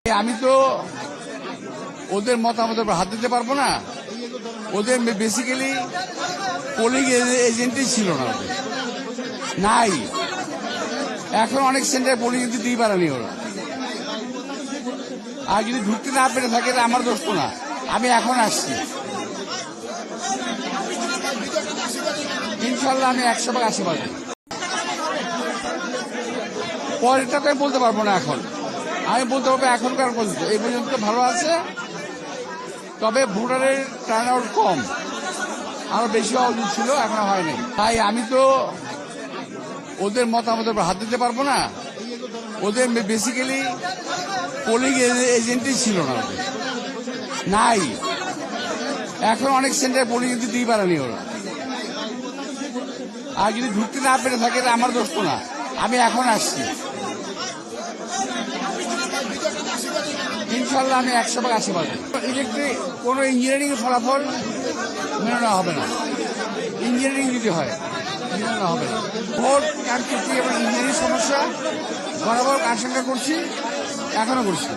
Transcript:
আমি তো ওদের মতামতের উপর হাত দিতে পারবো না। ওদের বেসিক্যালি পোলিং এজেন্টই ছিল না, নাই। এখন অনেক সেন্টার পোলিং দিতেই পারেনি ওরা। আর যদি ঢুকতে না পেরে থাকে আমার দোষ তো না, আমি এখন আসছি। ইনশাল্লাহ আমি 100% আশীর্বাদ। পরেরটা তো আমি বলতে পারবো না এখন। আমি বলতে পারবো এখনকার পর্যন্ত এই পর্যন্ত ভালো আছে, তবে ভোটারের টার্ন আউট কম, আরো বেশি হওয়া উচিত ছিল, এখন হয়নি। তাই আমি তো ওদের মতামতের উপর হাত দিতে পারবো না। ওদের বেসিক্যালি পোলিং এজেন্টই ছিল না, নাই। এখন অনেক সেন্টার পোলিং দিতেই পারেনি ওরা। আর যদি ঢুকতে না পেরে থাকে আমার দোষ তো না, আমি এখন আসছি। ইনশাল্লাহ আমি 100% আশীর্বাদ। ইলেকট্রিক কোন ইঞ্জিনিয়ারিং ফলাফল মেনে নেওয়া হবে না। ইঞ্জিনিয়ারিং যদি হয় মেনে নেওয়া হবে না। ভোট কারচুপি এবং ইঞ্জিনিয়ারিং সমস্যা বরাবর আশঙ্কা করছি, এখনো করছি।